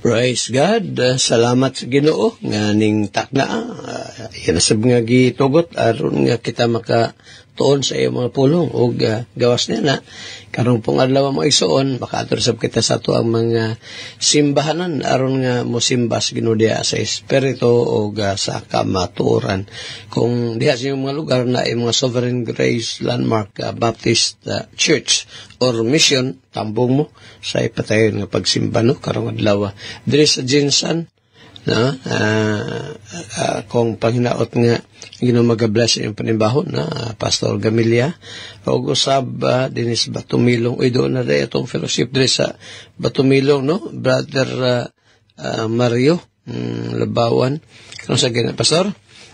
Praise God. Salamat sa Ginoo nga ning takna. Inasab nga gitugot aron nga kita makatuon sa iyang mga pulong ug gawas niya na karong pong adlaw mo igsuon makaatur sab kita sa ato ang mga simbahanan aron nga mosimba sa Ginoo diha sa espiritu ug sa kamatuoran. Kung diha sa iyong mga lugar na ay mga Sovereign Grace Landmark Baptist Church or mission, tambong mo sa ipatayon nga pagsimba no karong adlaw diri sa Jinsan na kung panghinaot nga Ginoo magabless yung panimbaho na Pastor Gamilia o usab dinis Batumilong doon na rin itong fellowship diri sa Batumilong no Brother Mario Labawan kung sa gina Pastor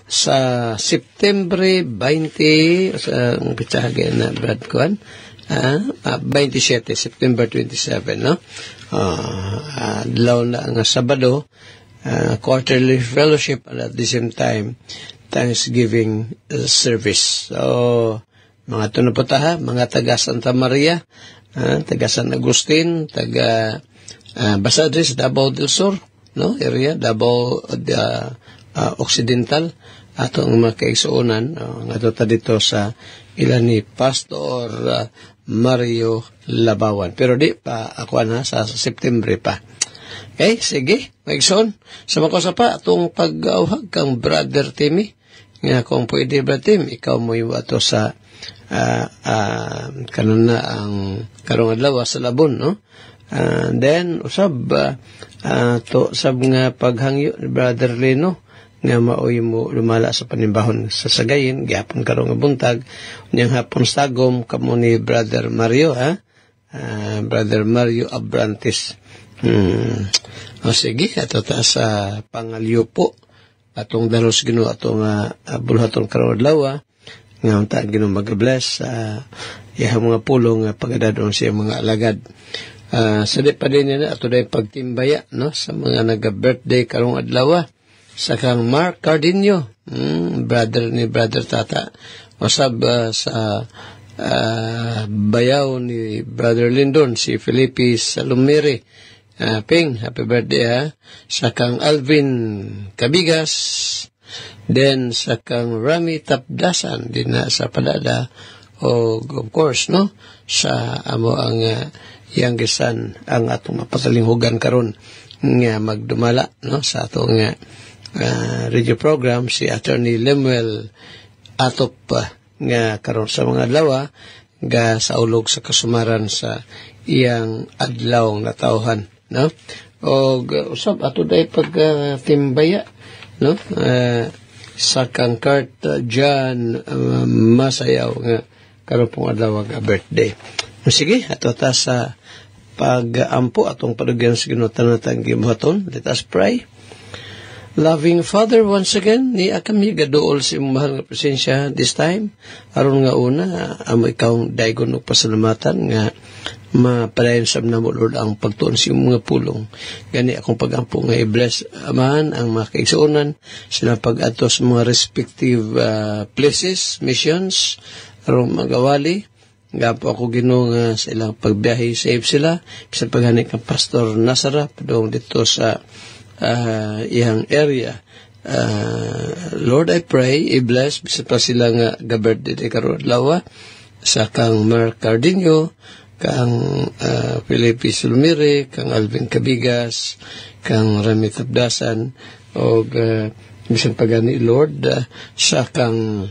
sa September 20 sa pitsahan na Brad Kuan 27 September 27 no adlaw na nga Sabado quarterly fellowship and at the same time Thanksgiving service. So mga ito na po mga taga Santa Maria, taga San Agustin, taga Basadres, Davao del Sur, no area, Davao Occidental, atong mga kaigsuonan, nga ito dito sa ilan ni Pastor Mario Labawan. Pero di pa ako sa September pa. Okay, sige, maigsoon. Sa mga pa, itong pag-auhag kang Brother Timmy, nga kung pwede, Brother Tim, ikaw mo yung ato sa kanon na ang karong adlaw sa Labon, no? Then, usab, to sab nga paghangyo ni Brother Leno, nga maoy mo lumala sa panimbahon sa Sagayin, gihapon karong buntag, unyang hapon sagom, kamo ni Brother Mario, Brother Mario Abrantes. O sige, ato ta sa pangalyo po atong dalos Ginoo atong bulhaton karong adlaw nga unta Ginoo mag-bless iyang mga pulong pagadadon sa mga alagad. Sa di pa din na ato day pagtimbaya no sa mga naga-birthday karong adlaw sa kang Mark Cardinio, brother ni Brother Tata, usab sa bayaw ni Brother Lindon si Felipe Salumere. Ping, happy birthday sa kang Alvin Cabigas, then sa kang Rami Tapdasan din na sa Padada, o of course no sa amo ang youngest son ang atong mapatalinghugan karon nga magdumala no sa atong radio program si Attorney Lemuel Atop nga karon sa mga adlaw ga sa ulog sa kasumaran sa iyang adlaw nga tawhan no o usab ato day pagtimbaya no sa kang Kurt John Masayaw nga karon pong adlaw nga birthday. Sige ato ta sa pag-ampo atong padugyan sa Ginoo tanang gibuhaton. Let us pray. Loving Father, once again, ni kami gaduol sa imong mahal nga presensya this time. Aron nga una, amo ikaw daygon og pasalamatan nga mapadayon sab namo Lord ang pagtuon sa imong mga pulong. Gani akong pag-ampo nga i-bless amahan ang mga kaigsuonan sila pag-adto sa mga respective places, missions, aron magawali. Gapo ako Ginoo nga sa ilang pagbiyahe, save sila. Sa paghanik ng Pastor Nazara, padung dito sa iyang area. Lord, I pray, i-bless bisa pa sila nga ga-birthday karon adlaw sa kang Mark Cardinio, kang Felipe Sulmire, kang Alvin Cabigas, kang Rami Tabdasan, o bisan pagani Lord, sa kang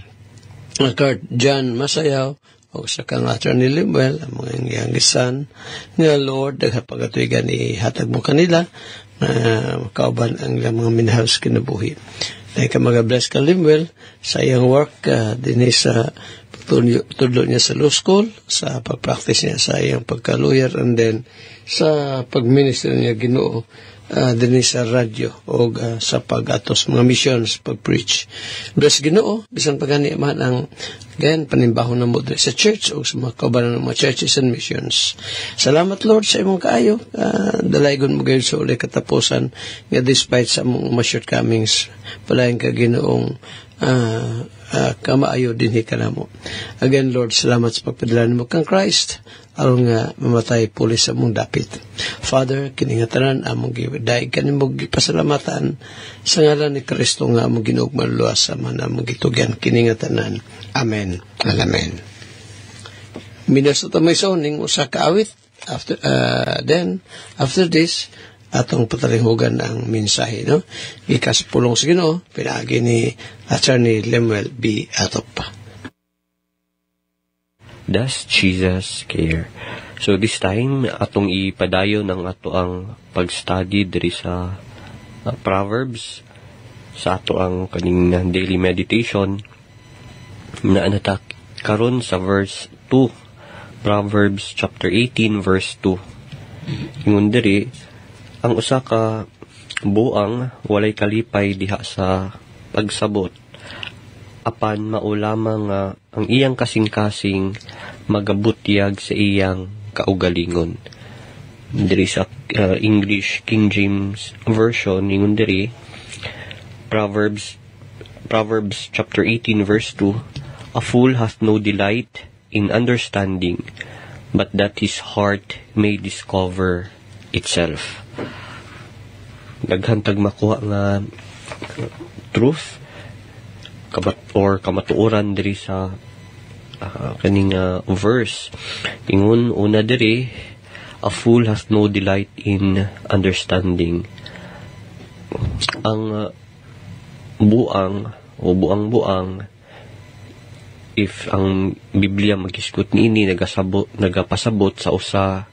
Kurt John Masayaw, o sa kang Attorney Lemuel, ang mga youngest son, nga Lord, nagpagatuigan ihatag mo kanila, kauban ang mga minahal sa kinabuhi. Dahil ka mag-bless ka Lemuel sa iyang work din sa tudlo niya sa law school, sa pag-practice niya sa iyang pagka-lawyer, and then sa pag-minister niya Ginoo din sa radyo o sa pag-atos mga missions, pag-preach. Bless Ginoo, bisan pagani man ang gayan panimbaho na mo sa church o sa mga kaubanan ng mga churches and missions. Salamat Lord sa imong kaayo. Dalaygon mo gayon sa uli katapusan nga despite sa mong shortcomings, palayan ka Ginoong kamaayo din ka na mo. Again Lord, salamat sa pagpadala mo kang Christ aron nga mamatay pulis sa mong dapit. Father, kiningatanan among gidaig kanimong gipasalamatan sa ngalan ni Kristo nga among Ginoo manluwas sa man among gitugyan kiningatanan. Amen. Amen. Minasot may soning usa ka awit. After this, atong patalinghugan ang mensahe, no? Ikas pulong sa Ginoo, pinaagi ni Attorney Lemuel B. Atop. Does Jesus care? So this time, atong ipadayo ng ato ang pag-study diri sa Proverbs, sa ato ang kaning daily meditation, na anatak karon sa verse 2, Proverbs chapter 18, verse 2. Ingon diri, ang usa ka buang walay kalipay diha sa pagsabot, apan maulamang nga ang iyang kasing-kasing magabutyag sa iyang kaugalingon. Diri sa English King James Version, ingon diri, Proverbs chapter 18 verse 2, a fool hath no delight in understanding, but that his heart may discover itself. Naghantag makuha nga truth or kamatuoran diri sa kaning verse. Ingon una diri, a fool hath no delight in understanding. Ang buang o buang-buang, if ang Biblia magisgot niini nagapasabot sa usa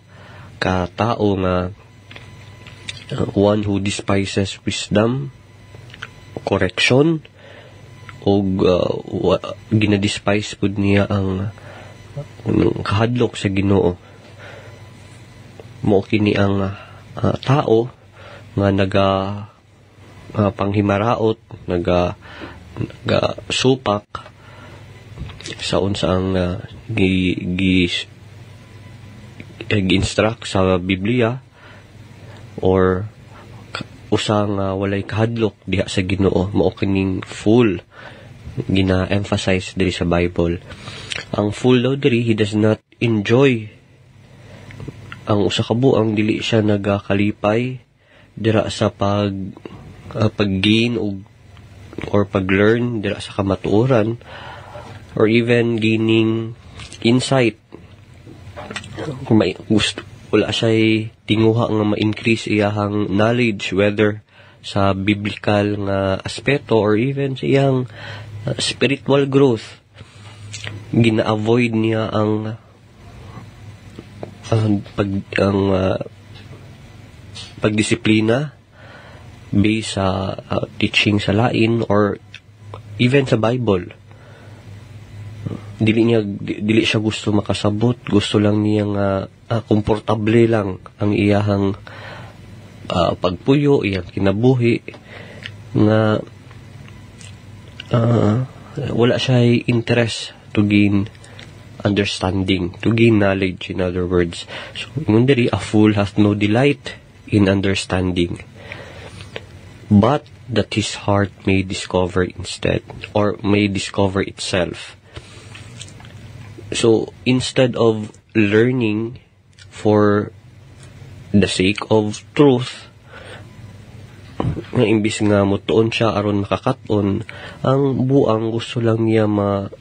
ka tao nga one who despises wisdom, correction, o ginadespise pud niya ang kahadlok sa Ginoo. Mao kini ang tao nga panghimaraot, supak sa unsa ang gi-instruct sa Biblia, or usang walay kahadlok diha sa Ginoo. Mao kining fool gina-emphasize diri sa Bible. Ang fool daw diri, he does not enjoy ang usa ka buang, dili siya nagakalipay dira sa pag-gain or pag-learn dira sa kamatuoran, or even gaining insight. Kung may gusto, wala siya tinguha nga ma-increase iyahang knowledge, whether sa biblical nga aspeto or even sa iyang spiritual growth. Gina-avoid niya ang pagdisiplina based sa teaching sa lain or even sa Bible. Dili siya gusto makasabot, gusto lang niya nga komportable lang ang iyahang pagpuyo, iyang kinabuhi, nga wala siya interest to gain understanding, to gain knowledge, in other words. So, ngundiri, a fool hath no delight in understanding, but that his heart may discover instead, or may discover itself. So, instead of learning for the sake of truth, nga imbis nga mutuon siya aron makakaton, ang buang gusto lang niya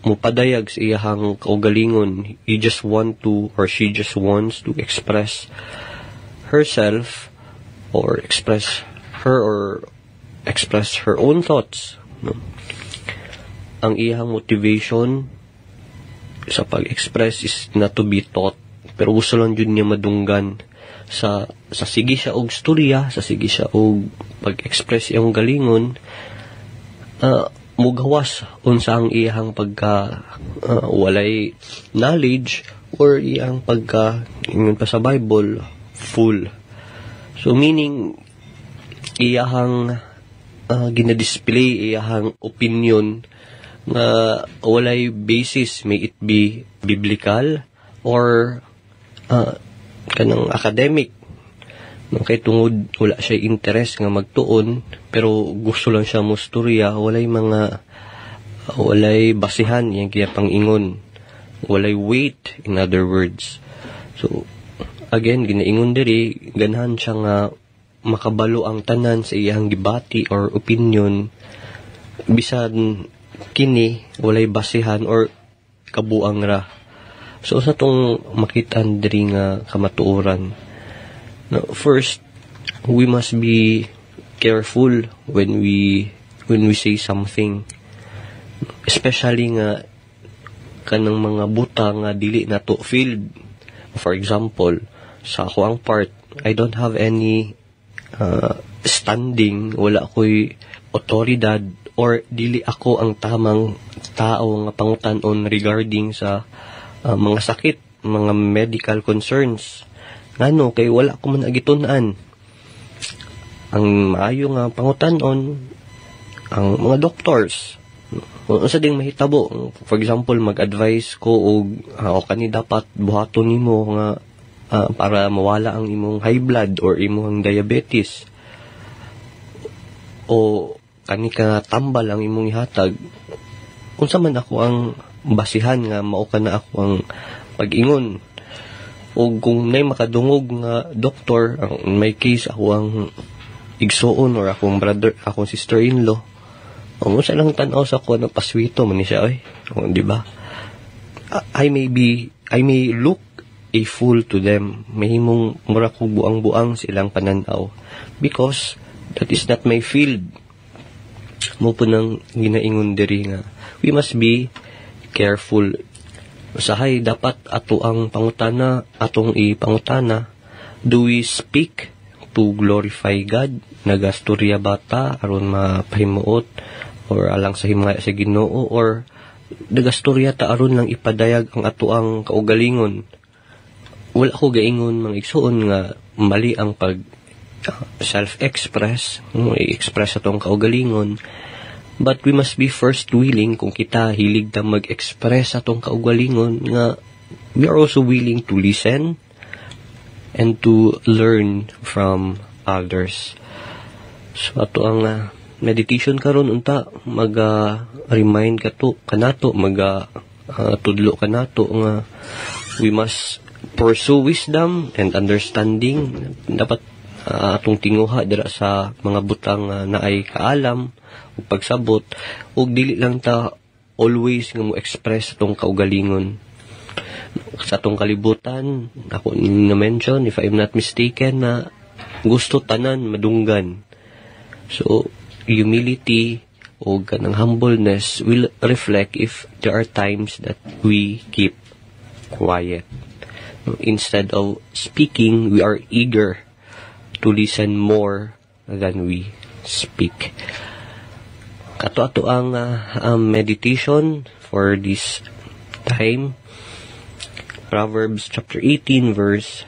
mupadayag sa iyahang kaugalingon. He just want to, or she just wants to express herself, or express her own thoughts, no? Ang iyahang motivation sa pag-express is not to be taught, pero gusto lang yun niya madunggan sa sige siya og storya, sa sige siya og pag-express iyang galingon, mugawas unsa ang iyang pagka walay knowledge, or iyang pagka ingon pa sa Bible, fool. So meaning iyang ginadisplay iyang opinion nga walay basis, may it be biblical or kanang academic. Nung kay tungod wala siya interest nga magtuon, pero gusto lang siya mo storya, walay basihan yang kaya pangingon, walay weight, in other words. So again, ginaingon diri, ganahan siya nga makabalo ang tanan sa iyang gibati or opinion, bisan kini walay basihan or kabuang ra. So sa tong makitaan diri nga kamatuoran, first, we must be careful when we say something, especially nga kanang mga buta nga dili nato field. For example, sa ako ang part, I don't have any standing, wala ko'y otoridad, or dili ako ang tamang tao nga pangutanon regarding sa mga sakit, mga medical concerns. Ngano, kay wala ko man agitunan. Ang maayo nga pangutanon, ang mga doctors. Kung sa ding mahitabo, for example, mag-advise ko o kani dapat buhaton nimo nga para mawala ang imong high blood or imong diabetes, o kani ka tambal ang imong ihatag, unsa man ako ang basihan nga mao kana ako ang pag-ingon. O kung nay makadungog nga doktor, in my case ako ang igsoon or akong brother, akong sister-in-law, unsa lang tan-aw sa ko na paswito man ni siya, di ba? I may look a fool to them. Mahimong mura ko buang-buang silang pananaw because that is not my field. Mo po nang ginaingon diri nga we must be careful. Usahay dapat ato ang pangutana, atong ipangutana, do we speak to glorify God? Nagastorya bata aron mapahimuot or alang sa himaya sa Ginoo, or nagastorya ta aron lang ipadayag ang ato ang kaugalingon? Wala ko gaingon mga igsoon nga mali ang pag self-express, i-express atong kaugalingon. But we must be first willing, kung kita hilig na mag-express atong kaugalingon, nga we are also willing to listen and to learn from others. So ato ang meditation karon unta mag-remind kanato tudlo kanato nga we must pursue wisdom and understanding. Dapat atong tinguha dira sa mga butang na ay kaalam ug pagsabot, ug dili lang ta always nga mo express atong kaugalingon sa atong kalibutan. Ako na-mention, if I'm not mistaken, na gusto tanan madunggan. So humility o kanang humbleness will reflect if there are times that we keep quiet. Instead of speaking, we are eager to listen more than we speak. Kato-ato ang meditation for this time. Proverbs chapter 18 verse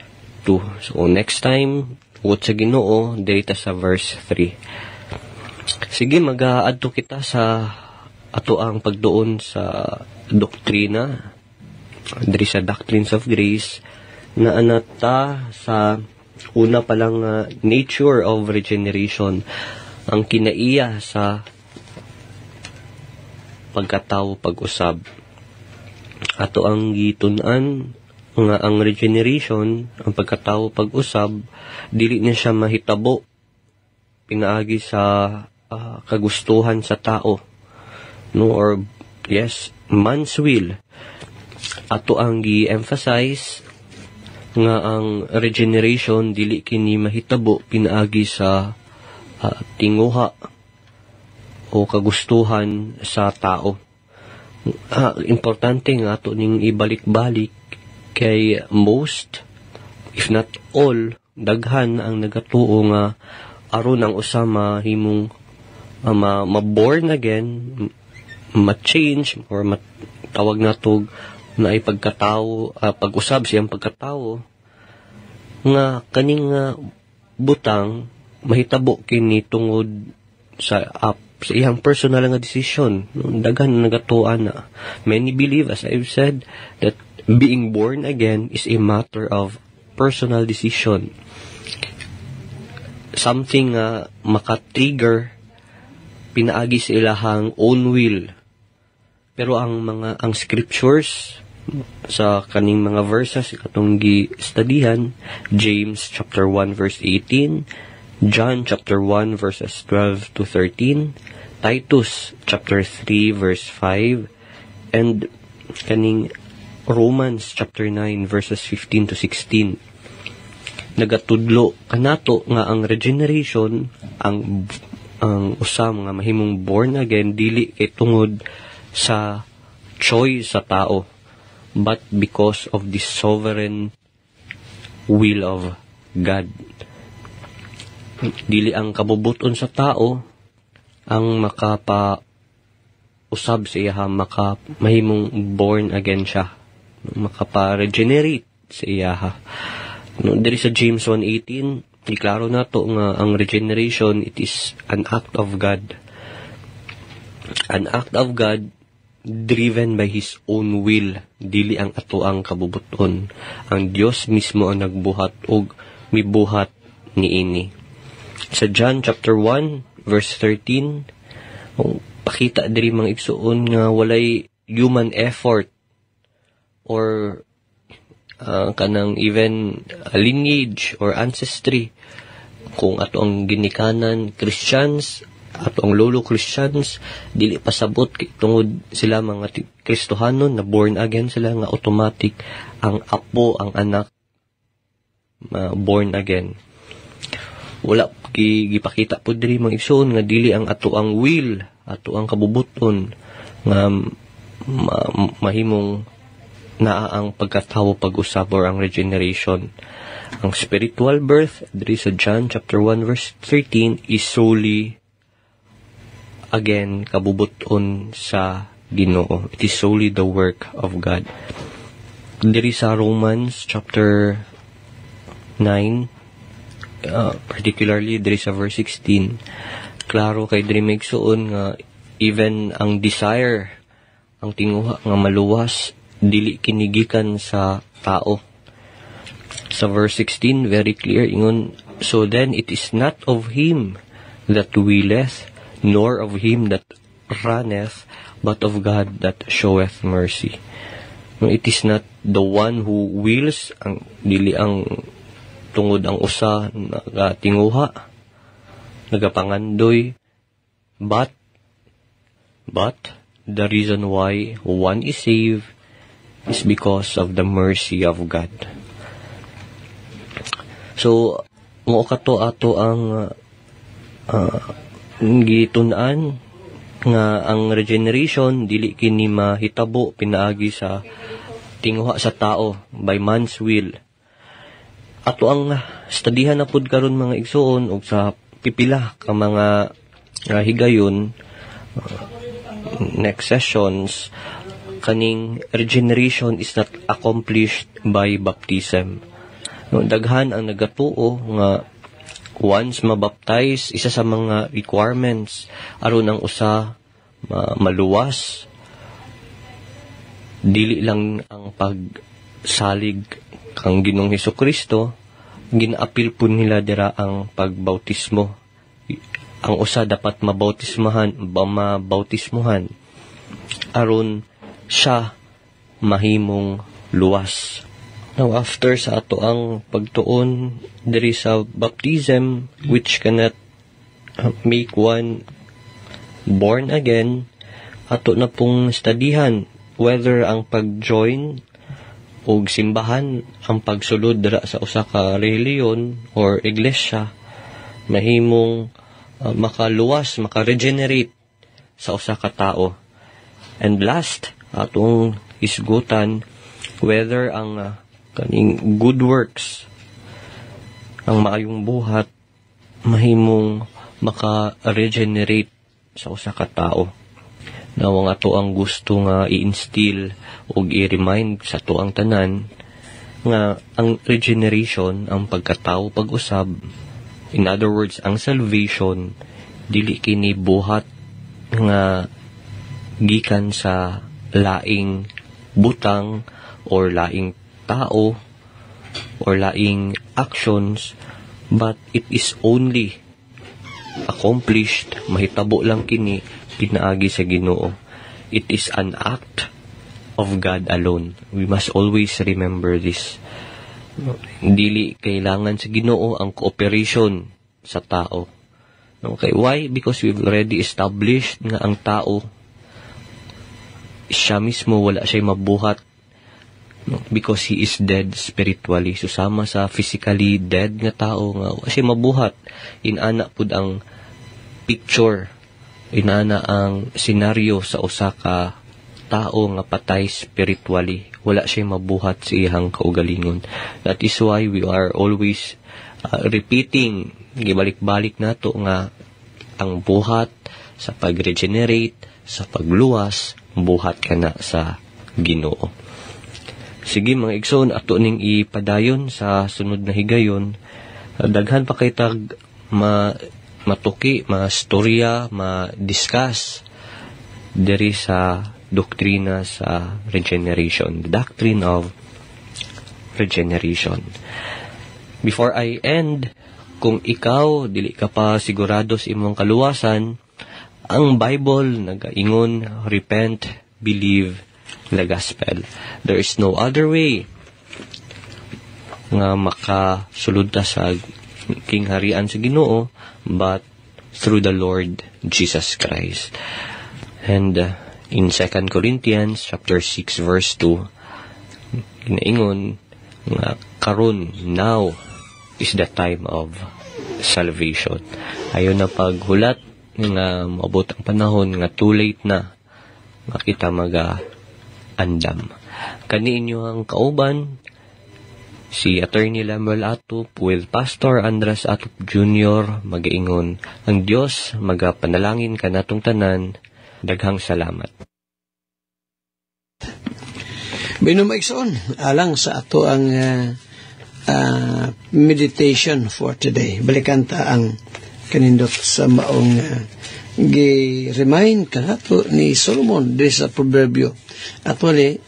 2. So next time, ugot sa Ginoo, data sa verse 3. Sige, mag-aadto kita sa ato ang pagduon sa doktrina, diri sa Doctrines of Grace, na anata sa una palang nature of regeneration, ang kinaiya sa pagkatao pag-usab. Ato ang gitun-an nga ang regeneration, ang pagkatao pag-usab, dili na siya mahitabo pinaagi sa kagustuhan sa tao, no, or yes, man's will. Ato ang gi-emphasize nga ang regeneration dili kini mahitabo pinaagi sa tinguha o kagustuhan sa tao. Importante nga ato ning ibalik-balik kay most, if not all, daghan ang nagatuo nga aron ang usama himong ma-born again, ma-change or tawag natog na ay pagkatao, pag-usab siyang pagkatao, nga kaning butang mahitabo kini tungod sa iyang personal nga decision. Daghan na nagatuan na. Many believe, as I've said, that being born again is a matter of personal decision. Something maka-trigger pinaagi sa ilahang own will. Pero ang scriptures sa kaning mga verses katong gi-studyhan, James chapter 1 verse 18, John chapter 1 verses 12 to 13, Titus chapter 3 verse 5, and kaning Romans chapter 9 verses 15 to 16. Nagatudlo kanato nga ang regeneration, ang usam nga mahimong born again, dili kay tungod sa choice sa tao, but because of the sovereign will of God. Dili ang kabubuton sa tao ang makapa-usab sa iya, mahimong born again siya, makapa-regenerate sa iya. No, diri sa James 1:18, iklaro na to nga ang regeneration, it is an act of God. An act of God driven by His own will, dili ang ato ang kabubuton. Ang Dios mismo ang nagbuhat og mibuhat niini. Sa John chapter 1 verse 13, pakita diri mga igsuon nga walay human effort or kanang even lineage or ancestry. Kung ato ang ginikanan Christians, ato ang lolo Christians, dili pasabot tungod sila mga Kristohanon na born again sila nga automatic ang apo, ang anak born again. Wala gipakita po diri mga igsoon nga dili ang ato ang will, ato ang kabubuton nga mahimong naa ang pagkatawo pag-usab or ang regeneration. Ang spiritual birth diri sa John chapter 1 verse 13 is solely again kabubuton sa Ginoo. It is solely the work of God. Diri sa Romans chapter 9, particularly diri sa verse 16, klaro kay diri magsuon nga even ang desire, ang tinguha nga maluwas, dili kinigikan sa tao. Sa verse 16, very clear, ingon, so then it is not of him that willeth, nor of him that runneth, but of God that showeth mercy. No, it is not the one who wills, dili ang tungod ang usa nagatinguha, nagapangandoy, but the reason why one is saved is because of the mercy of God. So, mo kato ato ang gitun-an nga ang regeneration dili kini mahitabo pinaagi sa tinguha sa tao by man's will. Ato ang studihan na pud karon mga igsoon og sa pipila ka mga higayon, next sessions, kaning regeneration is not accomplished by baptism. No, daghan ang nagatuo nga once mabaptize, isa sa mga requirements aron ang usa maluwas, dili lang ang pagsalig kang Ginoong Hesukristo, ginaapil po nila dira ang pagbautismo. Ang usa dapat mabautismuhan aron siya mahimong luwas. Now, after sa ato ang pagtuon diri sa baptism, which cannot make one born again, ato na pong studihan whether ang pag-join og simbahan, ang pagsulod dira sa usa ka reliyon or iglesia, mahimong makaluwas, makaregenerate sa usa ka tao. And last, atong isgutan whether ang kaning good works, ang maayong buhat, mahimong maka-regenerate sa usa ka tao. Nawang ato ang gusto nga i-instill o i-remind sa to ang tanan nga ang regeneration, ang pagkatao pag-usab, in other words, ang salvation, dili kini buhat nga gikan sa laing butang or laing tao or laing actions, but it is only accomplished, mahitabo lang kini pinaagi sa Ginoo. It is an act of God alone. We must always remember this. Dili kailangan sa Ginoo ang cooperation sa tao. Okay, why? Because we've already established nga ang tao, siya mismo wala siya mabuhat, because he is dead spiritually. Susama sa physically dead nga tao nga wala siya mabuhat. Inana pud ang picture, inana ang senaryo sa usa ka tao nga patay spiritually. Wala siya mabuhat sa iyang kaugalingon. That is why we are always repeating, gibalik-balik nato nga ang buhat sa pag-regenerate, sa pagluwas, buhat ka na sa Ginoo. Sige mga igsoon, ato ning ipadayon sa sunod na higayon. Daghan pa kay tag matuki, ma-storya, ma-discuss diri sa doktrina sa regeneration, the doctrine of regeneration. Before I end, kung ikaw dili ka pa sigurado sa imong kaluwasan, ang Bible nagaingon, repent, believe the gospel. There is no other way nga makasulod ta sa kingharian sa Ginoo but through the Lord Jesus Christ. And in 2 Corinthians chapter 6 verse 2, ginaingon nga karon, now is the time of salvation. Ayon na paghulat nga maabot ang panahon nga too late na makita andam. Kani inyo ang kauban, si Attorney Lemuel Atup with Pastor Andres Atup Jr. magaingon, ang Dios magapanalangin kanatong tanan. Daghang salamat. Binumaigsoon, alang sa ato ang meditation for today. Balikan ta ang kanindot sa maong gi-remind kanato ni Solomon diri sa proverbio. Actually,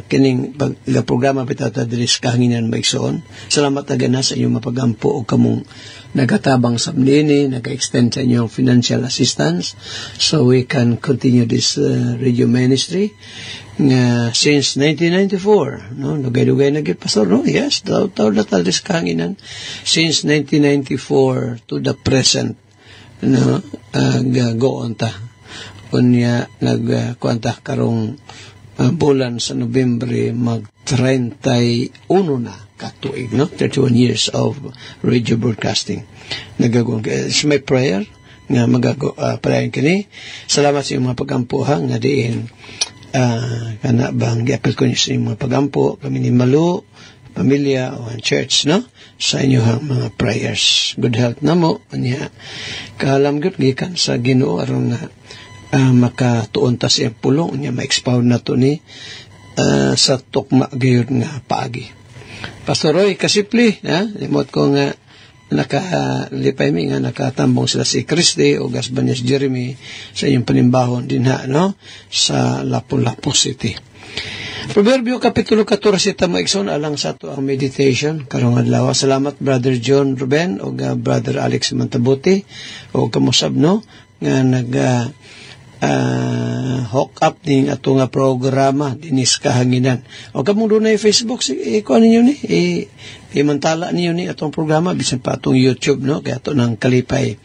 kining programa pitata diri sa kahanginan maigsoon. Salamat agana sa inyong mapagampo o kamong nagatabang sa mnini, nag-extend sa inyong financial assistance so we can continue this radio ministry. Since 1994, no? Dugay-dugay na pastor, no? Yes, taon na tal dis kahanginan. Since 1994 to the present, no? Go on ta. Kunya, nagkuanta karong bulan sa Nobyembre, mag-31 na katuig, no? 31 years of radio broadcasting. It's my prayer nga prayer kini. Salamat sa iyong mga pagampuha nga diin kana bang giapil ko niyo sa iyong mga pagampo, kami ni Malu, pamilya o ang church, no? Sa inyong mga prayers. Good health na mo. Niya, kahalam gyud gikan sa Ginoo aron nga makatuon ta sa pulong niya, ma-expound na to ni sa tukma gayud nga paagi. Pastor Roy Kasipli, limot ko nga nakalipay mi nga nakatambong sila si Christy o Gasbanyas Jeremy sa inyong panimbahon din no? Sa Lapu-Lapu City. Proverbio Kapitulo 14 maigsoon alang sa to ang meditation karong adlaw. Salamat Brother John Ruben o Brother Alex Mantabuti o kamusab no nga hook up ning ato nga programa dinis kahanginan. O kamong dunay Facebook, kuan ninyo ni imantala ninyo ni atong programa bisan pa atong YouTube, no? Kaya ato nang kalipay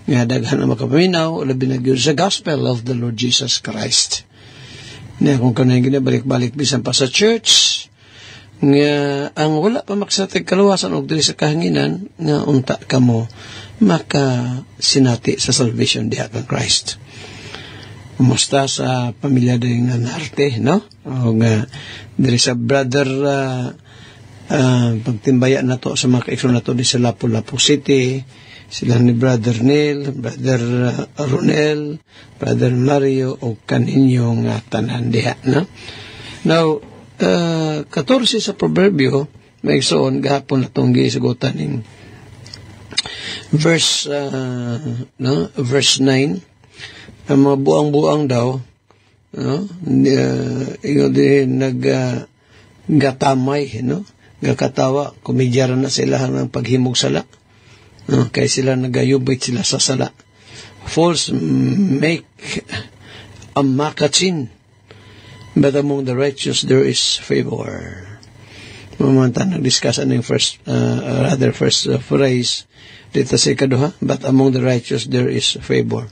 nga daghan ang makapaminaw labi na gyud sa gospel of the Lord Jesus Christ. Na kung kanang ginabalik-balik bisan pa sa church nga ang wala pa maksatag kaluwasan og diri sa kahanginan nga unta kamo maka sinati sa salvation diha kang Christ. Kumusta sa pamilya din nga narte, no? O nga, diri sa brother, pagtimbaya na to sa mga kaikson na to di sa Lapu-Lapu City, sila ni Brother Neil, Brother Ronel, Brother Mario, o kaninyong tanan diha, no? Now, 14 sa proverbio, may igsoon, gahapon na itong gisagutan ng verse 9, ang mga buang-buang daw, no? Gatamay, no? Gakatawa, kumidyara na sila ng paghimog sala. No? Kaya sila nagayubit sila sa sala. Fools make a makatsin. but among the righteous there is favor. Mamanta nag-discuss yung first phrase dito sa ikaduha, but among the righteous there is favor.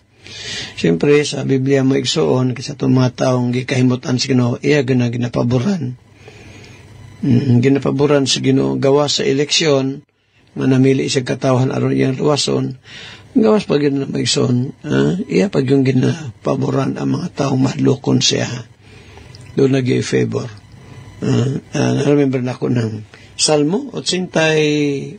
Siyempre, sa Biblia mo igsoon, kasi itong mga taong gikahimutan sa Ginoo, iya ginapaboran. Ginapaboran sa Ginoo, gawa sa eleksyon, manamili siya katawahan aron iyang luwason, gawas pag yun na maigsoon, iya pag yung ginapaboran ang mga taong madlokon siya. Doon nag-i-favor. Remember na ako ng Salmo 84.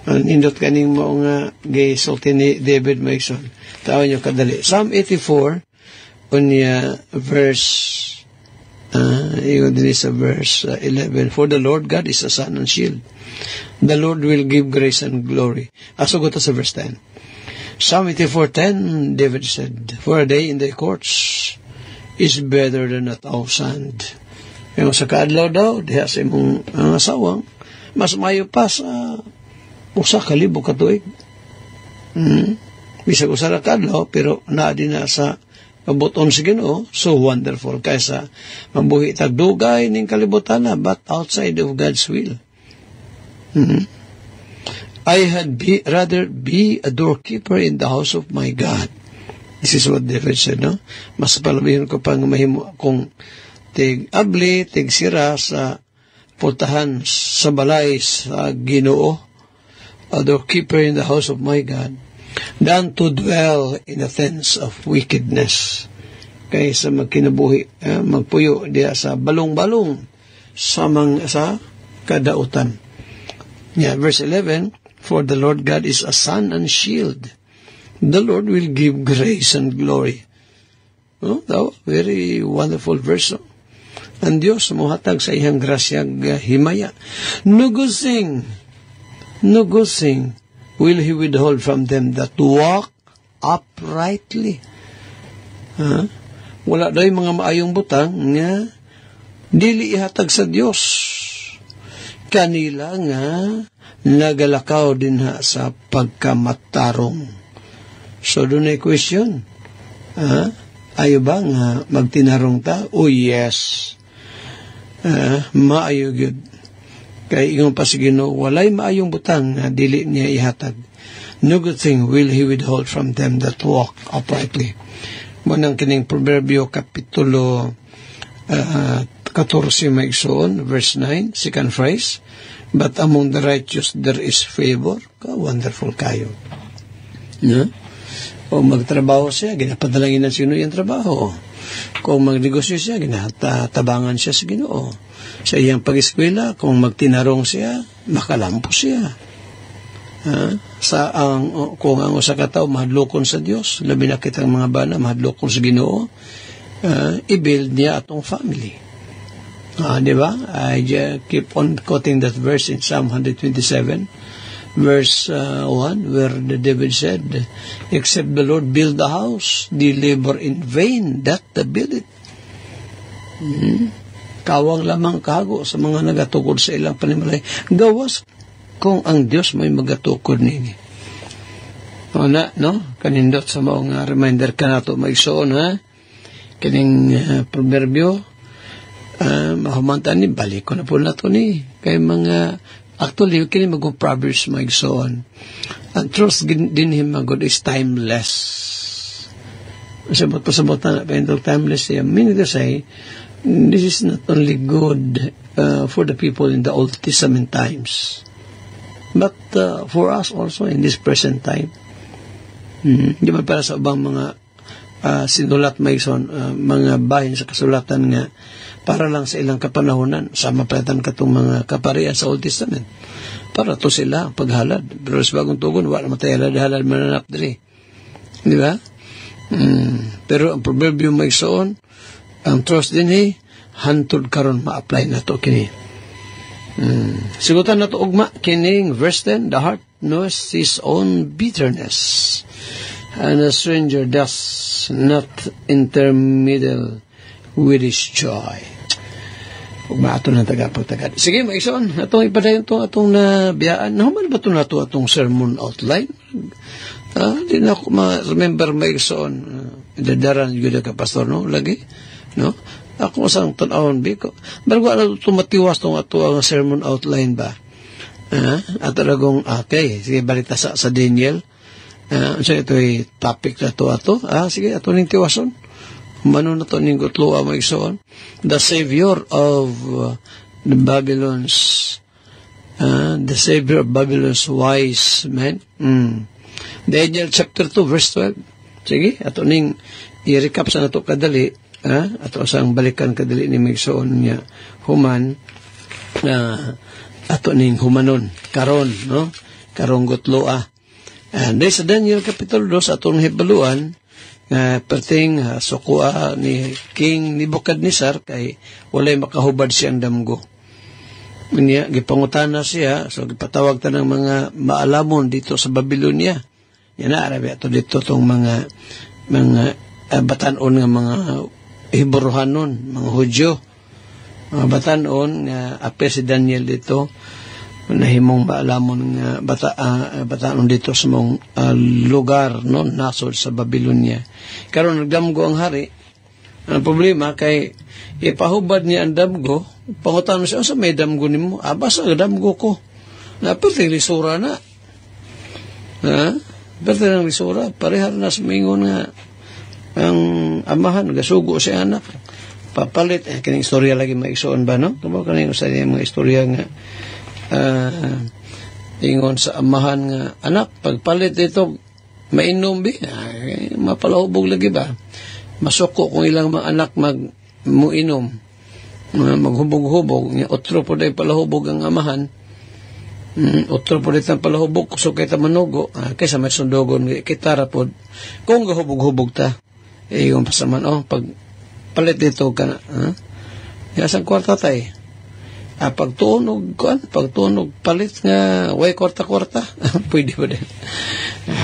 Nindot kaning mo nga gay sulti ni David Mason. Tawan nyo kadali. Psalm 84 unya verse yun din sa verse 11. For the Lord God is a sun and shield. The Lord will give grace and glory. Asugot sa verse 10. Psalm 84:10, David said, for a day in the courts is better than 1,000. Yung sa kaadlaw daw, diha sa imong asawang, mas mayo pa sa usa ka libo ka tuig. Bisag usa ra kaadlaw, pero naa din na sa pabuton sa Ginoo, so wonderful kaysa mabuhi tagdugay ning kalibutan na, but outside of God's will. I had rather be a doorkeeper in the house of my God. This is what David said, no? Mas palabihin ko pang mahimo kung tig-abli, tig-sira sa putahan sa balay sa Ginoo, a doorkeeper in the house of my God, than to dwell in the tents of wickedness. Kaysa magkinabuhi, magpuyo diya sa balong-balong sa kadautan. Yeah, verse 11, for the Lord God is a sun and shield. The Lord will give grace and glory. Oh, very wonderful verse. Ang Diyos muhatag sa iyang grasyag himaya. No good thing will He withhold from them that walk uprightly. Wala daw yung mga maayong butang nga dili ihatag sa Diyos. Kanila nga nagalakaw din sa pagkamatarong. So, doon ay question. Ayo ba nga magtinarong ta? Oh, yes. Maayo yun. Kaya ingon pa si Ginoo, walay maayong butang na dili niya ihatag. No good thing will He withhold from them that walk uprightly. Munang kining Proverbio Kapitulo 14 maigsoon, verse 9, second phrase, but among the righteous there is favor. Wonderful kayo. Kung magtrabaho siya, ginapadalangin ng sino yung trabaho. Kung magnegosyo siya, ginatabangan siya sa Ginoo. Sa iyang pag-eskwela, kung magtinarong siya, makalampo siya. Kung ang usa ka tawo mahadlokon sa Dios, labi na kitang mga bana mahadlokon sa Ginoo, i-build niya atong family. Di ba? I keep on quoting that verse in Psalm 127. Verse 1, where David said, except the Lord build the house, they labor in vain that build it. Kawang lamang kago sa mga nagatukod sa ilang panimalay. Gawas kung ang Diyos may magatukod nini. No? Kanindot sa mga reminder ka na ito maigsoon, Kining proverbio, mahumantaan ni, balik ko na po na ito ni. Kaya mga actually, kini mag-Proverbs maigsoon. Ang truth din him magod is timeless. Pasabot na pa timeless siya. Meaning to say, this is not only good for the people in the Old Testament times, but for us also in this present time. Di ba para sa ubang mga sinulat maigsoon, mga bahin sa kasulatan nga, para lang sa ilang kapanahonan, sama palatan katong mga kaparian sa Old Testament. Para to sila paghalad. Pero sa bagong tugon, wala matayalad-halad mananap diri. Di ba? Pero ang proverbio maigsoon, ang trust din hantod karon ma-apply na to kini. Sigutan na to ugma kining verse 10, the heart knows his own bitterness, and a stranger does not intermeddle with his joy. Ugma ato ng tagapagtagad. Sige, maigsoon. Atong ipadayon to, atong nabiyaan. Nahuman ba ito na to atong sermon outline? Di na ako ma-remember maigsoon. dadaran yun ka pastor, no? Lagi, no? Ako sang tanawon biko. Bago na tumatiwas tong ato ang sermon outline ba? At talagang, okay, sige, balita sa Daniel. So ito'y topic na to ato. Sige, ato ning tiwason. Mano na to ning gutloa maigsoon. The Savior of the Babylon's wise men. Daniel chapter 2 verse 12. Sige, ato ning i-recap sa nato kadali, ato sang balikan kadali ni maigsoon niya human ato ning humanon karon, no? Karong gutloa. Dahil sa Daniel Kapitulo 2 atong hibaluan perting sukua ni King Nebuchadnezzar kay walay makahubad siyang damgo. Niya gipangutana siya, so gipatawag ta ng mga maalamon dito sa Babylonia. Yan na arabi ato dito tong mga batanon nga mga Hebrewanon, mga Hudyo. Mga batanon nga apil si Daniel dito nahimong maalamon nga batanon dito sa mong lugar, no, nasod sa Babylonia. Karon nagdamgo ang hari. Ang problema kay ipahubad niya ang damgo, pangutan mo siya, sa may damgo nimo? Basta damgo ko. Napirting lisura na. Pirting lisura. Parehar na sumingon nga ang amahan, gasugo si anak. Papalit. Kining istorya lagi maigsoon ba, no? Tumaw kaning sa mga istorya nga ingon sa amahan nga, anak, pagpalit ito, mainom bi? Mapalahubog lagi ba? Masuko kung ilang mga anak muinom, maghubog-hubog, otro po dahil palahubog ang amahan, otro po dahil palahubog, so kita manugo, kaysa may sundogon, kita rapod, kung gahubog-hubog ta, yung pasaman, pag palit dito ka na, yasang kwarta tayo, pagtunog palit nga, way kwarta-kwarta, pwede ba din,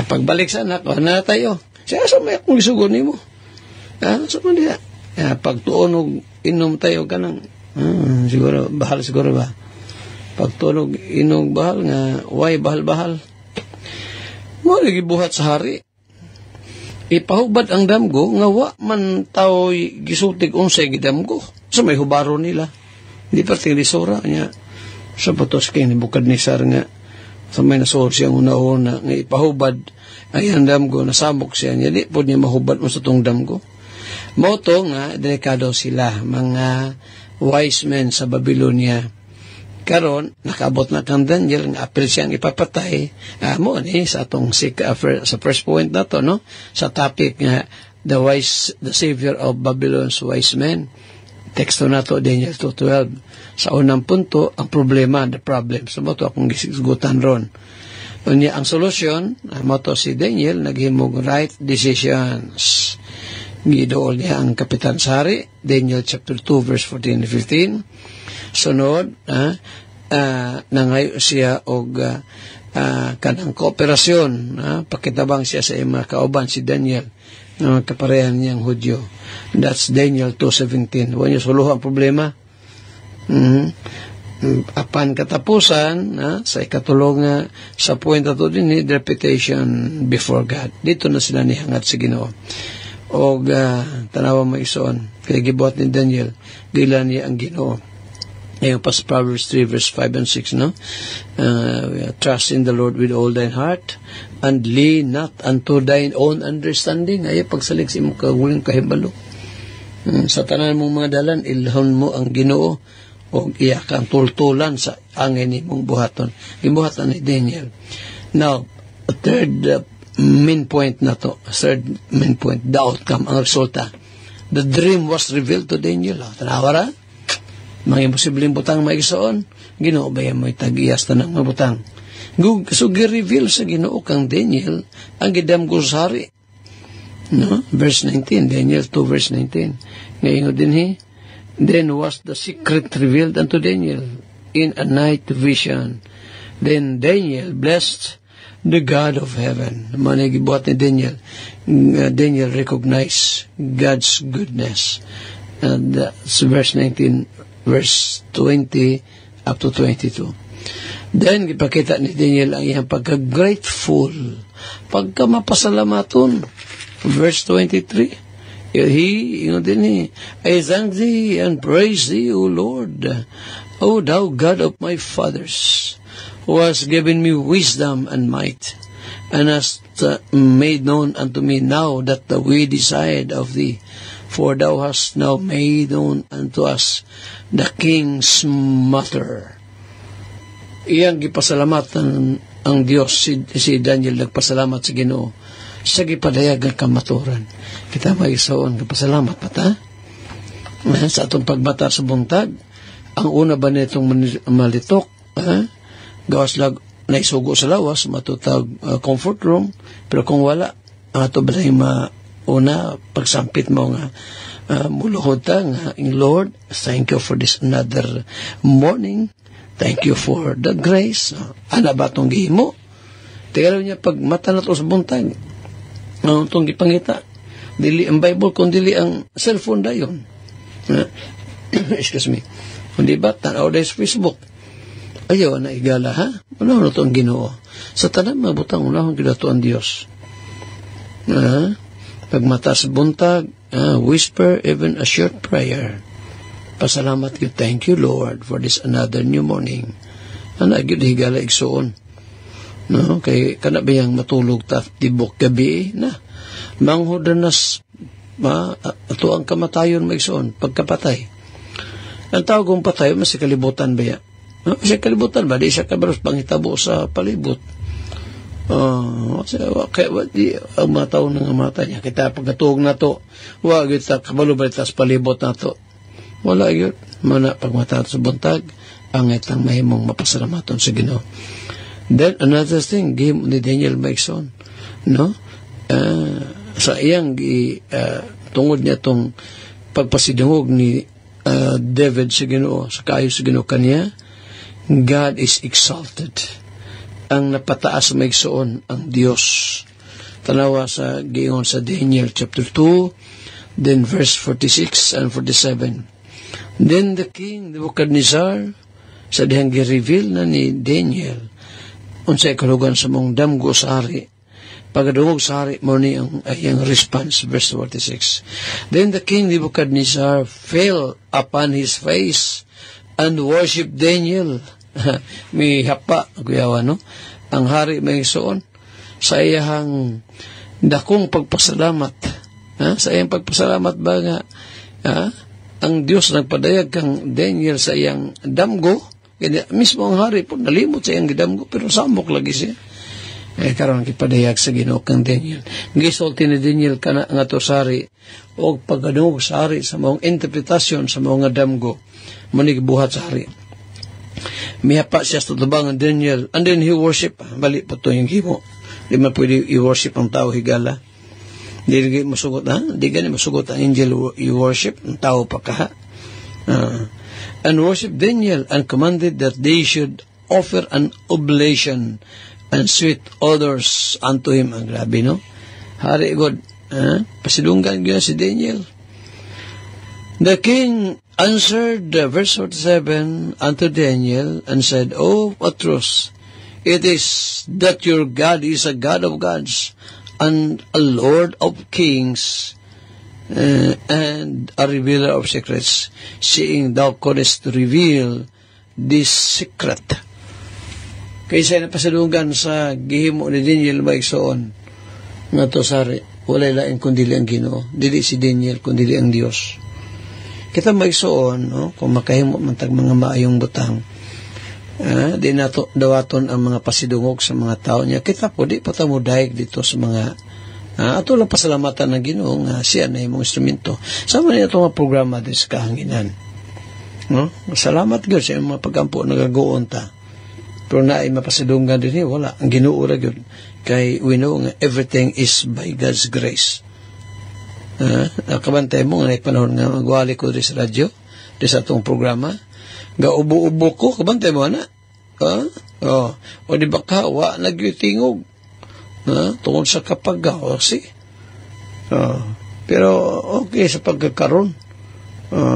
pagbalik sa anak, na tayo, siya sa may akong isugon ni mo, so niya, pagtunog inom tayo ka ng siguro ba pagtunog inom bahal nga way bahal mo lagi buhat sa hari ipahubad ang damgo nga wa man tao gisutig unsay gidamgo so may hubaro nila hindi perting lisura niya sa patos kay Nebuchadnezzar nga sa may nasuot siyang una-una nga ipahubad ay ang damgo nasamok siya niya di po niya mahubad mo sa tong damgo. Moto nga, delikado sila, mga wise men sa Babylonia. Karon, nakabot na kang Daniel, nga apel siyang ipapatay. Mo ni sa atong sa first point na to, no? Sa topic nga, the Savior of Babylon's wise men. Teksto na to, Daniel 2:12. Sa unang punto, ang problema, the problem. So, moto akong gisigutan ron. Unya, ang solusyon, moto si Daniel, naghimog right decisions. Gidool niya ang kapitan sari, Daniel chapter 2 verse 14-15. Sunod, nangayo siya og kanang kooperasyon, pakitabang siya sa mga kauban si Daniel, kaparehan niyang Hudyo. That's Daniel 2:17. Huwag niyo suluhan ang problema. Apan katapusan, sa ikatulong sa point na to din, the reputation before God. Dito na sila nihangat si Ginoo. O tanawa maisoon kaya gibuhat ni Daniel gila niya ang Ginoo ayun pa sa Proverbs 3 verse 5 and 6 no trust in the Lord with all thine heart and lean not unto thine own understanding ay pagsalig sa imong kaguling kahibalo sa tanan mong mga dalan ilhon mo ang Ginoo o iya kang tultulan sa angin nimong buhaton gibuhatan ni Daniel. Now a third main point na to, third main point, the outcome, ang resulta. The dream was revealed to Daniel. Tanawara, mga imposibleng butang maigisoon, Ginoo ba yan may tag-iyas na ng mabutang. So, gi-reveal sa Ginoo kang Daniel, ang gidamgo sa hari. No? Verse 19, Daniel 2 verse 19. Ngayon din then was the secret revealed unto Daniel in a night vision. Then Daniel blessed the God of heaven. Manigibuhat ni Daniel. Daniel recognized God's goodness. And that's verse 19, verse 20 up to 22. Then, ipakita ni Daniel ang iyang pagka-grateful. Pagka mapasalamaton. Verse 23. He, I thank thee and praise thee, O Lord, O thou God of my fathers, who hast given me wisdom and might, and hast made known unto me now that the way desired of thee, for thou hast now made known unto us the king's matter. Iyang gipasalamatan ang Diyos, si Daniel nagpasalamat sa Ginoo sa gipadayag ng kamaturan. Kita maisaon kapasalamat pata sa atong pagmata sa buntag. Ang una ba nitong malitok, gawas lag na isugo sa lawas, matutag comfort room, pero kung wala, ang ato ba una pagsampit mo nga muluhod ta nga, Lord, thank you for this another morning. Thank you for the grace. Ana ba itong gihimo? Tigalaw niya pag mata na ito sa buntag. Itong gipangita. Dili ang Bible, kung dili ang cellphone da yun. Excuse me. Kundi ba, tanaw da sa Facebook. Ayaw na igala, ha? Wala na ito ang Ginoo. Sa tanang mabutang unahong gidato ang Diyos. Pag mata sa buntag, whisper even a short prayer. Pasalamat you, thank you Lord for this another new morning. Ano agad higala igsoon. No, kay kanabayang matulog ta tibok gabi na. Manghodanas ato ang kamatayon maigsoon pagkapatay. Ang tawag kong patay mas kalibutan ba ya? Sa kalibutan ba di siya kabaros pangitabo sa palibot. Kaya di ang mga tao ng mata niya kita pagkatuog na to. Wa kita kabalo balitas palibot na to. Wala yun. Mana pagmata sa buntag, ang itang mahimong mapasalamaton sa Ginoo. Then, another thing, gihim ni Daniel Maigsoon, no? Sa iyang tungod niya itong pagpasidungog ni David sa Ginoo, sa kayo sa Ginoo kaniya, God is exalted. Ang napataas Maigsoon, ang Diyos. Tanawa sa giingon sa Daniel chapter 2, then verse 46 and 47. Then the king, Nebuchadnezzar, sa dihang gi-reveal na ni Daniel, unsay kalugan sa mong damgo sa hari. Pagdungog sa hari mo ni ang response, verse 46. Then the king, Nebuchadnezzar, fell upon his face and worshiped Daniel. May hapa, kuyawa, no? Ang hari may soon, sa iyang dakong pagpasalamat. Sa iyang pagpasalamat ba nga, ang Diyos nagpadayag kang Daniel sa iyang damgo, kaya mismo ang hari po nalimot sa iyang damgo, pero samok lagi siya. Karon kipadayag sa Ginoo kang Daniel. Gisulti ni Daniel kana nga to sari o pagdungog sa hari sa mga interpretasyon sa mga damgo, manig buhat sa hari. Mihapa siya sa tubangan Daniel, and then he worship, bali po to yung himo. Di man pwede i-worship ang tao higala. Di masugot, di gani masugot ang angel you worship, ang tao pa ka, and worship Daniel and commanded that they should offer an oblation and sweet odors unto him. Ang grabe, no? Hari God, pasilunggan yun si Daniel. The king answered, verse 47, unto Daniel and said, O Patros, it is that your God is a God of gods, and a Lord of kings, and a revealer of secrets, seeing thou couldst reveal this secret. Kaysa napasalungan sa gihimo ni Daniel Maigsoon, nga to sari, walay laing kundili ang Ginoo, dili si Daniel kundili ang Dios. Kita Maigsoon, no, kung makahimo man tag mga maayong butang, di nato dawaton ang mga pasidungog sa mga tao niya. Kita po, di pa mo daig dito sa mga ato lang pasalamatan ng Ginoo nga siya na imong instrumento. Sama niya itong mga programa din sa kahanginan. No? Salamat gyud sa mga pagampo nagagoon ta. Pero na ay mapasidunggan din wala. Ang Ginoo ra gyud. Kay we know nga everything is by God's grace. Nakabantay mo nga panahon nga magwali ko sa radyo, di sa itong programa. Gaubo-ubo ko, kabantay mo na. O di ba ka, wa nagyutingog. Tungkol sa kapagaw, pero okay sa pagkakaroon.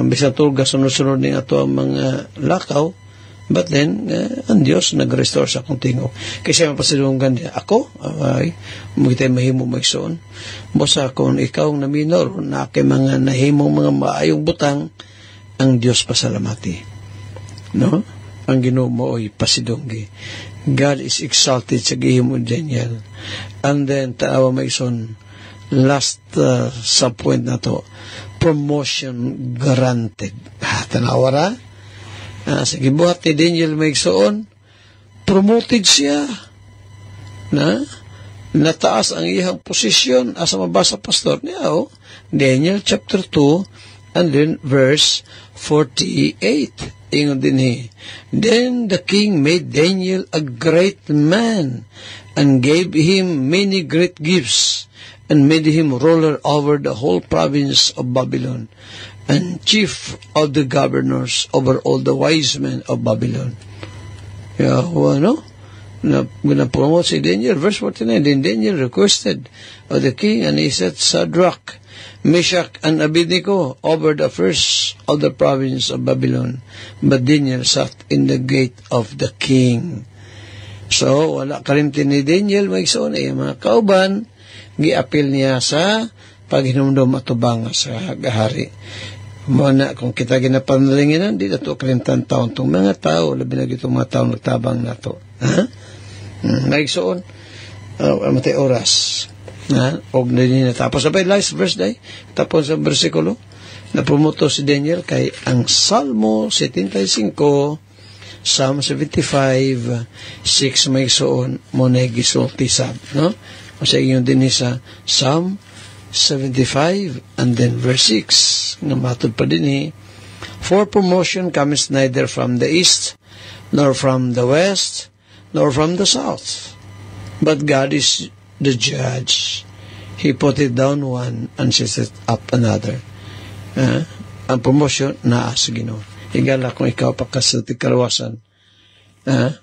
Bisa tulga sunod-sunod ni ato ang mga lakaw, But then, ang Diyos nag-restore sa akong tingog. Kasi mapasilungan niya, ako, ay, magitay mahimo magsoon. Basta kung ikaw na minor, na kay mga nahimong mga maayong butang, ang Diyos pasalamati. No? Ang Ginoo mo ay pasidunggi. God is exalted sa gihimo Daniel. And then, taawa maison, last sub-point na to, promotion granted. Tanawa ra? Sa gibuhat ni Daniel maigsoon, promoted siya. Nataas ang iyang posisyon asa mabasa pastor niya. Daniel chapter 2 and then verse 48. Ingon din Then the king made Daniel a great man and gave him many great gifts and made him ruler over the whole province of Babylon and chief of the governors over all the wise men of Babylon. Na-promote si Daniel. Verse 49, Then Daniel requested of the king, and he set Shadrach, Meshach, and Abednego over the first of the province of Babylon. But Daniel sat in the gate of the king. So, wala kalimtin ni Daniel, maigsoon mga kauban, giapil niya sa paghinumdum atubang sa gahari. Muna, kung kita ginapanlinginan, di na ito kalimtan taon itong mga tao, labi na itong mga tao nagtabang na ito. Naigsoon, matay oras. Og na din natapos. Sabay, last verse day, tapos sa versikulo, napromoto si Daniel kay ang Salmo 75, Psalm 75, 6 maigsoon, muna gisultisab. Kasi yun din sa Psalm 75 and then verse 6 na matod pa din For promotion comes neither from the east nor from the west nor from the south, but God is the judge. He put it down one and set up another. Ang promotion naa sa Ginoo. Higala kung ikaw pagkasulti karawasan,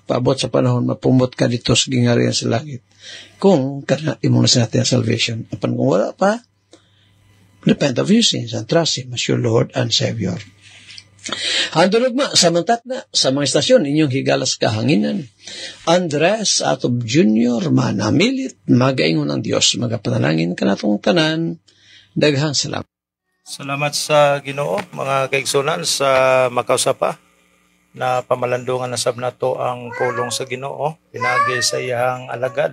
paabot sa panahon mapumot ka dito sa gingarian sa langit. Kung kana imong na sa natin ang salvation. Apan kung wala pa, repent of your sins and trust Him as your Lord and Savior. Handulog ma, samantat na, sa mga istasyon, inyong higalas kahanginan. Andres Atob Jr. manamilit, magaingon ang Diyos, magapanalangin ka natong tanan. Daghang salamat. Salamat sa Ginoo, mga kaigsunan, sa makausapa na pamalandungan na sab nato ang pulong sa Ginoo. Pinagi sa iyang alagad,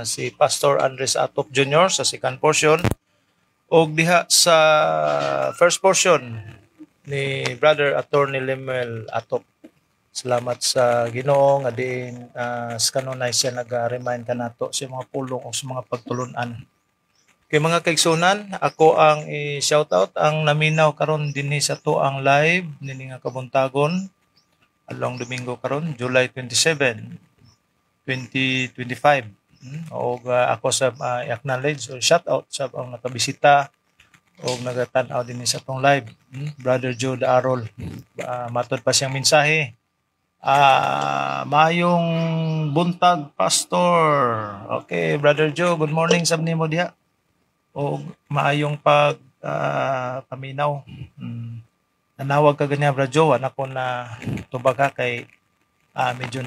si Pastor Andres Atop Jr. sa second portion, o diha sa first portion ni Brother Attorney Lemuel Atop. Salamat sa Ginoo nga din sa kanunay siya nag-remind ka nato sa mga pulong o sa mga pagtulunan. Kay mga kaigsunan, ako ang i-shoutout ang naminaw karon dinhi sa to ang live nini nga kabuntagon along Domingo karon July 27, 2025. O ako sa i-acknowledge o shoutout sa ang nakabisita o nagatan-aw dinhi sa tong live. Brother Joe Darol, matod pa siyang mensahe. Mayong buntag, Pastor. Okay, Brother Joe, good morning sab nimo diha. O maayong paminaw. Nanawag ka ganyan, Brother Joe, anak ko na tubaga kay medyo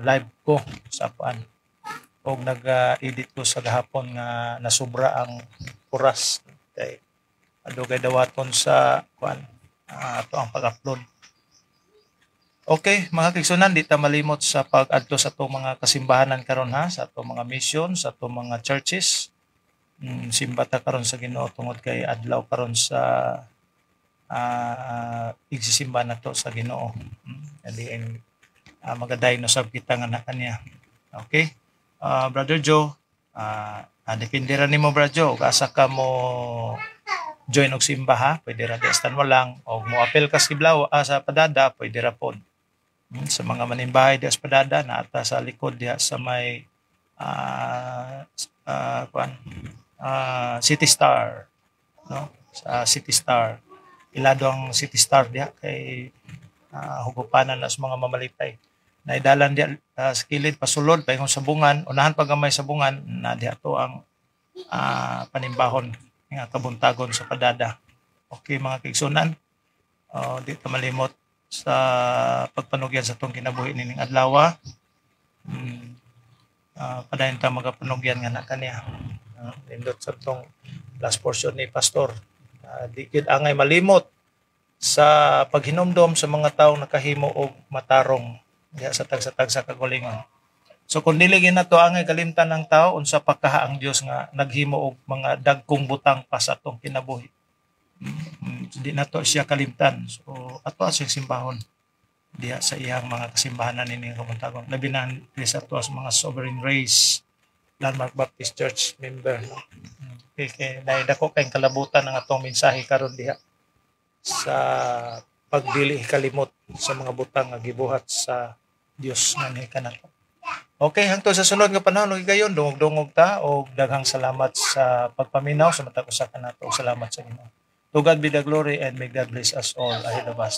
live ko sa apaan. O nag-edit ko sa gahapon nga nasubra ang oras kay adugay dawaton sa ato ang pag-upload. Okay, mga kaigsunan, di ta malimot sa pag-adto sa itong mga kasimbahanan karon sa itong mga mission, sa itong mga churches. Simba ta karon sa Ginoo tungod kay adlaw karon sa igsisimba na to sa Ginoo. Adi magaday no sab kita nga na kanya. Okay? Brother Joe, depende ra nimo, Brother Joe, asa ka mo join og simba ha, pwede ra destan mo lang og mo apel ka sa Kiblaw sa Padada, pwede ra pod. Sa mga manimbahay diha sa Padada na ata sa likod diha sa may City Star, no? Sa City Star. Ilado ang City Star diha kay hugupanan na sa mga mamalipay. Naidalan diha sa kilid pasulod paingon sa bungan, unahan pagamay sa bungan na diha to ang panimbahon nga kabuntagon sa Padada. Okay, mga kaigsunan, di ta malimot sa pagpanugyan sa tong kinabuhi nining adlaw. Padayon ta magapanugyan nga na kaniya. Nindot sa tong last portion ni Pastor. Di gid angay malimot sa paghinumdom sa mga taong nakahimo og matarong diha sa tagsa-tagsa kagalingon. So kung dili gina to angay kalimtan ng tao, unsa pa kaha ang Dios nga naghimo og mga dagkong butang pa sa atong kinabuhi. Di na to siya kalimtan. So ato siyang simbahon diha sa iyang mga kasimbahanan nining kamuntagon. Labi na sa ato sa mga Sovereign Grace Landmark Baptist Church member. No? Okay, dahil dako kayong kalabutan ng atong mensahe karon diha sa pagdili kalimot sa mga butang nga gibuhat sa Dios nga ni kanato. Okay, hangtod sa sunod nga panahon ug gayon dungog-dungog ta og daghang salamat sa pagpaminaw sa matag usa kanato. Salamat sa Ginoo. To God be the glory and may God bless us all ahead of us.